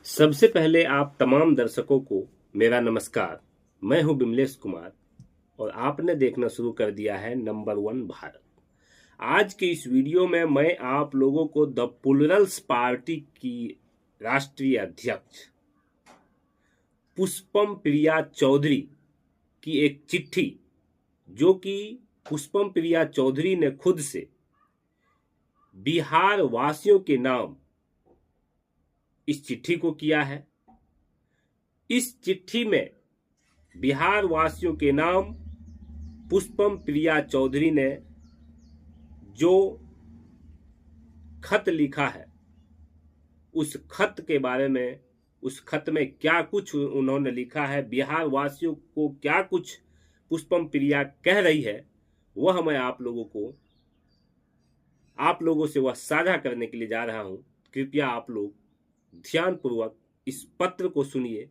सबसे पहले आप तमाम दर्शकों को मेरा नमस्कार। मैं हूं बिमलेश कुमार और आपने देखना शुरू कर दिया है नंबर 1 भारत। आज के इस वीडियो में मैं आप लोगों को द प्लुरल्स पार्टी की राष्ट्रीय अध्यक्ष पुष्पम प्रिया चौधरी की एक चिट्ठी, जो कि पुष्पम प्रिया चौधरी ने खुद से बिहार वासियों के नाम इस चिट्ठी को किया है। इस चिट्ठी में बिहार वासियों के नाम पुष्पम प्रिया चौधरी ने जो खत लिखा है, उस खत के बारे में, उस खत में क्या कुछ उन्होंने लिखा है, बिहार वासियों को क्या कुछ पुष्पम प्रिया कह रही है, वह मैं आप लोगों से वह साझा करने के लिए जा रहा हूं। कृपया आप लोग ध्यानपूर्वक इस पत्र को सुनिए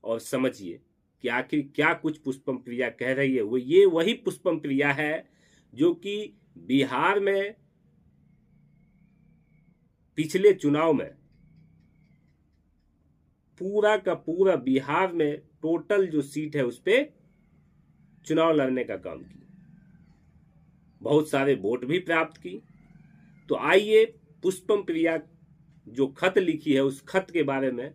और समझिए कि आखिर क्या कुछ पुष्पम प्रिया कह रही है। ये वही पुष्पम प्रिया है जो कि बिहार में पिछले चुनाव में पूरा का पूरा बिहार में टोटल जो सीट है उस पे चुनाव लड़ने का काम किया, बहुत सारे वोट भी प्राप्त की। तो आइए पुष्पम प्रिया जो खत लिखी है उस खत के बारे में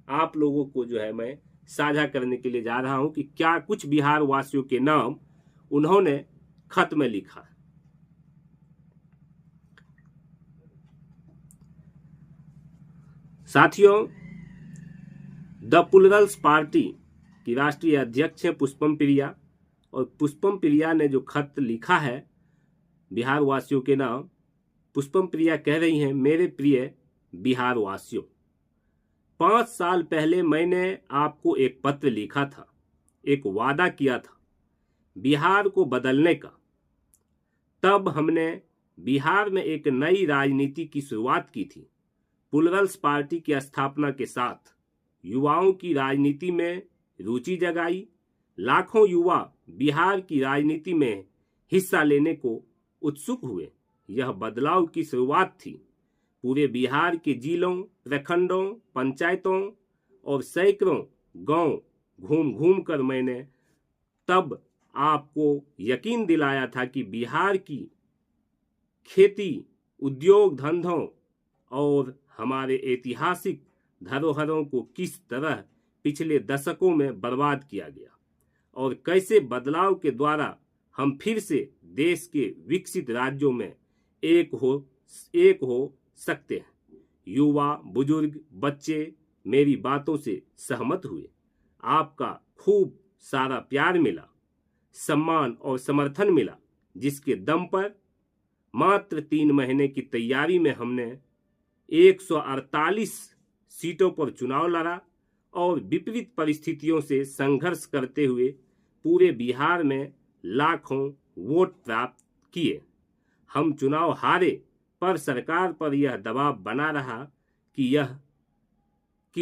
आप लोगों को जो है मैं साझा करने के लिए जा रहा हूं कि क्या कुछ बिहार वासियों के नाम उन्होंने खत में लिखा है। साथियों, द प्लुरल्स पार्टी की राष्ट्रीय अध्यक्ष है पुष्पम प्रिया, और पुष्पम प्रिया ने जो खत लिखा है बिहार वासियों के नाम, पुष्पम प्रिया कह रही हैं, मेरे प्रिय बिहार वासियों, 5 साल पहले मैंने आपको एक पत्र लिखा था, एक वादा किया था बिहार को बदलने का। तब हमने बिहार में एक नई राजनीति की शुरुआत की थी। प्लुरल्स पार्टी की स्थापना के साथ युवाओं की राजनीति में रुचि जगाई। लाखों युवा बिहार की राजनीति में हिस्सा लेने को उत्सुक हुए। यह बदलाव की शुरुआत थी। पूरे बिहार के जिलों, प्रखंडों, पंचायतों और सैकड़ों गांव घूम घूम कर मैंने तब आपको यकीन दिलाया था कि बिहार की खेती, उद्योग धंधों और हमारे ऐतिहासिक धरोहरों को किस तरह पिछले दशकों में बर्बाद किया गया और कैसे बदलाव के द्वारा हम फिर से देश के विकसित राज्यों में एक हो सकते हैं। युवा, बुजुर्ग, बच्चे मेरी बातों से सहमत हुए। आपका खूब सारा प्यार मिला, सम्मान और समर्थन मिला, जिसके दम पर मात्र 3 महीने की तैयारी में हमने 148 सीटों पर चुनाव लड़ा और विपरीत परिस्थितियों से संघर्ष करते हुए पूरे बिहार में लाखों वोट प्राप्त किए। हम चुनाव हारे, पर सरकार पर यह दबाव बना रहा कि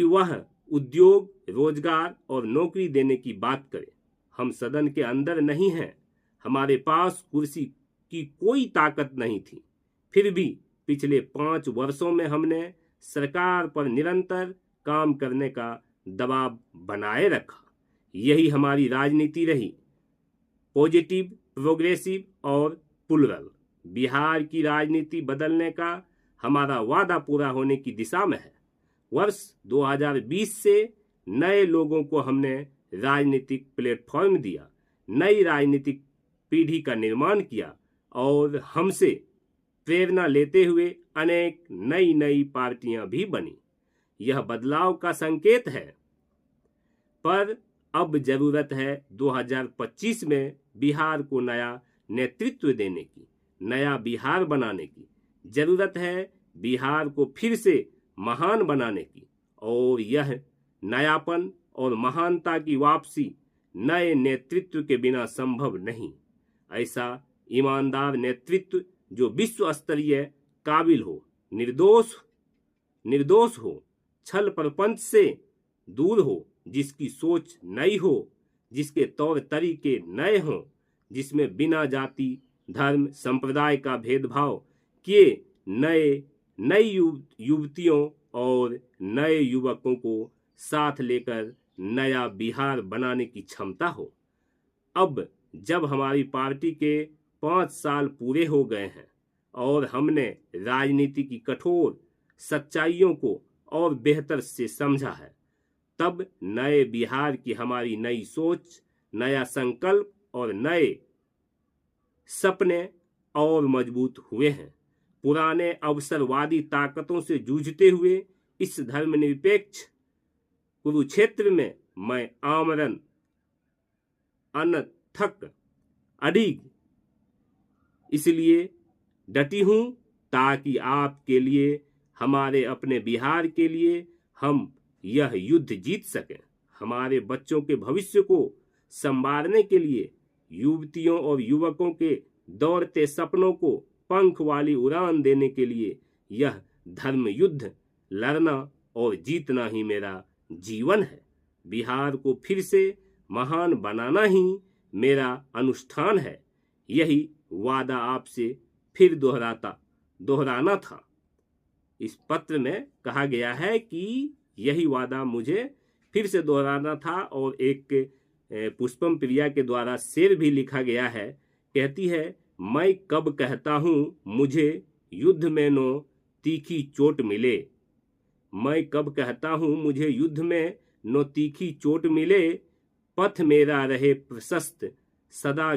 वह उद्योग, रोजगार और नौकरी देने की बात करे। हम सदन के अंदर नहीं हैं, हमारे पास कुर्सी की कोई ताकत नहीं थी। फिर भी पिछले 5 वर्षों में हमने सरकार पर निरंतर काम करने का दबाव बनाए रखा। यही हमारी राजनीति रही, पॉजिटिव, प्रोग्रेसिव और प्लुरल। बिहार की राजनीति बदलने का हमारा वादा पूरा होने की दिशा में है। वर्ष 2020 से नए लोगों को हमने राजनीतिक प्लेटफॉर्म दिया, नई राजनीतिक पीढ़ी का निर्माण किया और हमसे प्रेरणा लेते हुए अनेक नई पार्टियां भी बनी। यह बदलाव का संकेत है, पर अब जरूरत है 2025 में बिहार को नया नेतृत्व देने की, नया बिहार बनाने की। जरूरत है बिहार को फिर से महान बनाने की, और यह नयापन और महानता की वापसी नए नेतृत्व के बिना संभव नहीं। ऐसा ईमानदार नेतृत्व जो विश्व स्तरीय, काबिल हो, निर्दोष हो, छल प्रपंच से दूर हो, जिसकी सोच नई हो, जिसके तौर तरीके नए हों, जिसमें बिना जाति, धर्म, संप्रदाय का भेदभाव किए नई युवतियों और नए युवकों को साथ लेकर नया बिहार बनाने की क्षमता हो। अब जब हमारी पार्टी के 5 साल पूरे हो गए हैं और हमने राजनीति की कठोर सच्चाइयों को और बेहतर से समझा है, तब नए बिहार की हमारी नई सोच, नया संकल्प और नए सपने और मजबूत हुए हैं। पुराने अवसरवादी ताकतों से जूझते हुए इस धर्मनिरपेक्ष कुरुक्षेत्र में मैं आमरण अनथक अडिग इसलिए डटी हूं ताकि आपके लिए, हमारे अपने बिहार के लिए हम यह युद्ध जीत सकें। हमारे बच्चों के भविष्य को संवारने के लिए, युवतियों और युवकों के दौड़ते सपनों को पंख वाली उड़ान देने के लिए यह धर्म युद्ध लड़ना और जीतना ही मेरा जीवन है। बिहार को फिर से महान बनाना ही मेरा अनुष्ठान है। यही वादा आपसे फिर दोहराना था। इस पत्र में कहा गया है कि यही वादा मुझे फिर से दोहराना था। और एक पुष्पम प्रिया के द्वारा शेर भी लिखा गया है। कहती है, मैं कब कहता हूँ मुझे युद्ध में नो तीखी चोट मिले। मैं कब कहता हूँ मुझे युद्ध में नो तीखी चोट मिले। पथ मेरा रहे प्रशस्त सदा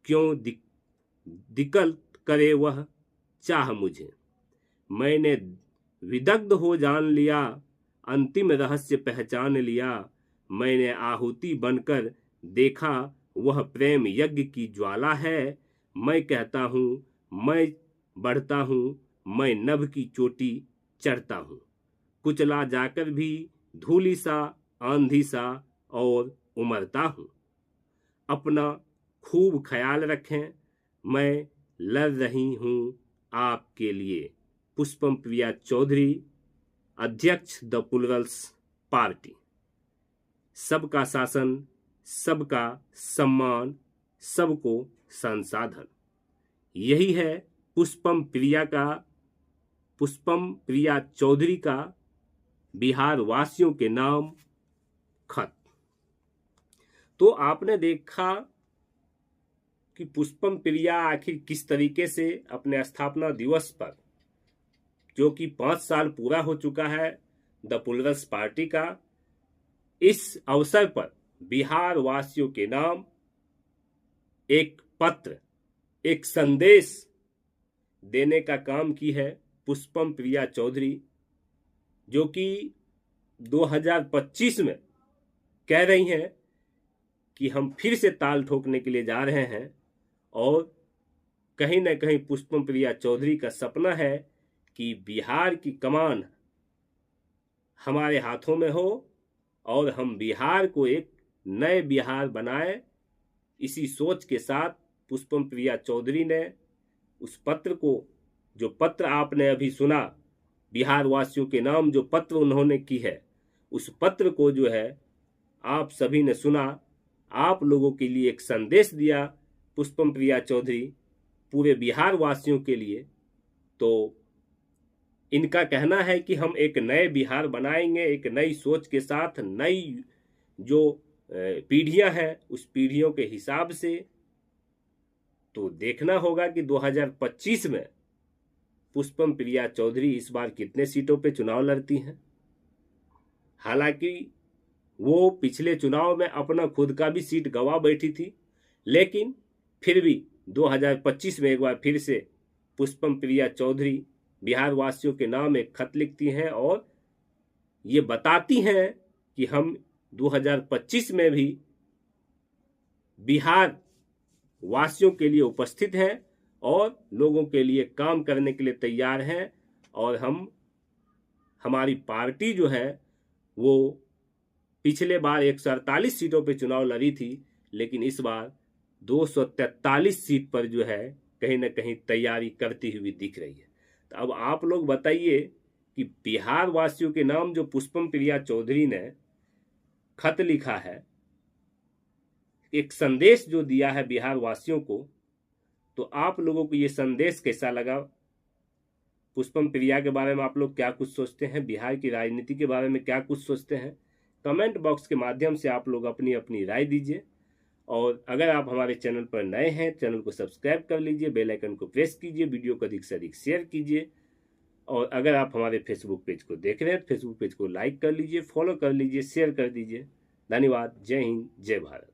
क्यों दिक्कत करे वह चाह मुझे। मैंने विदग्ध हो जान लिया, अंतिम रहस्य पहचान लिया। मैंने आहुति बनकर देखा, वह प्रेम यज्ञ की ज्वाला है। मैं कहता हूँ, मैं बढ़ता हूँ, मैं नभ की चोटी चढ़ता हूँ। कुचला जाकर भी धूली सा, आंधी सा और उमरता हूँ। अपना खूब ख्याल रखें, मैं लड़ रही हूँ आपके लिए। पुष्पम प्रिया चौधरी, अध्यक्ष द प्लुरल्स पार्टी। सबका शासन, सबका सम्मान, सबको संसाधन, यही है पुष्पम प्रिया चौधरी का बिहार वासियों के नाम खत। तो आपने देखा कि पुष्पम प्रिया आखिर किस तरीके से अपने स्थापना दिवस पर, जो कि 5 साल पूरा हो चुका है द प्लुरल्स पार्टी का, इस अवसर पर बिहार वासियों के नाम एक पत्र, एक संदेश देने का काम की है पुष्पम प्रिया चौधरी, जो कि 2025 में कह रही हैं कि हम फिर से ताल ठोकने के लिए जा रहे हैं। और कहीं न कहीं पुष्पम प्रिया चौधरी का सपना है कि बिहार की कमान हमारे हाथों में हो और हम बिहार को एक नए बिहार बनाए। इसी सोच के साथ पुष्पम प्रिया चौधरी ने उस पत्र को, जो पत्र आपने अभी सुना, बिहार वासियों के नाम जो पत्र उन्होंने की है, उस पत्र को जो है आप सभी ने सुना। आप लोगों के लिए एक संदेश दिया पुष्पम प्रिया चौधरी, पूरे बिहार वासियों के लिए। तो इनका कहना है कि हम एक नए बिहार बनाएंगे, एक नई सोच के साथ, नई जो पीढ़ियां हैं उस पीढ़ियों के हिसाब से। तो देखना होगा कि 2025 में पुष्पम प्रिया चौधरी इस बार कितने सीटों पे चुनाव लड़ती हैं। हालांकि वो पिछले चुनाव में अपना खुद का भी सीट गंवा बैठी थी, लेकिन फिर भी 2025 में एक बार फिर से पुष्पम प्रिया चौधरी बिहार वासियों के नाम एक खत लिखती हैं और ये बताती हैं कि हम 2025 में भी बिहार वासियों के लिए उपस्थित हैं और लोगों के लिए काम करने के लिए तैयार हैं। और हमारी पार्टी जो है वो पिछले बार 148 सीटों पे चुनाव लड़ी थी, लेकिन इस बार 243 सीट पर जो है कहीं ना कहीं तैयारी करती हुई दिख रही है। तो अब आप लोग बताइए कि बिहार वासियों के नाम जो पुष्पम प्रिया चौधरी ने खत लिखा है, एक संदेश जो दिया है बिहार वासियों को, तो आप लोगों को ये संदेश कैसा लगा? पुष्पम प्रिया के बारे में आप लोग क्या कुछ सोचते हैं, बिहार की राजनीति के बारे में क्या कुछ सोचते हैं, कमेंट बॉक्स के माध्यम से आप लोग अपनी अपनी राय दीजिए। और अगर आप हमारे चैनल पर नए हैं, चैनल को सब्सक्राइब कर लीजिए, बेल आइकन को प्रेस कीजिए, वीडियो को अधिक से अधिक शेयर कीजिए। और अगर आप हमारे फेसबुक पेज को देख रहे हैं तो फेसबुक पेज को लाइक कर लीजिए, फॉलो कर लीजिए, शेयर कर दीजिए। धन्यवाद। जय हिंद, जय भारत।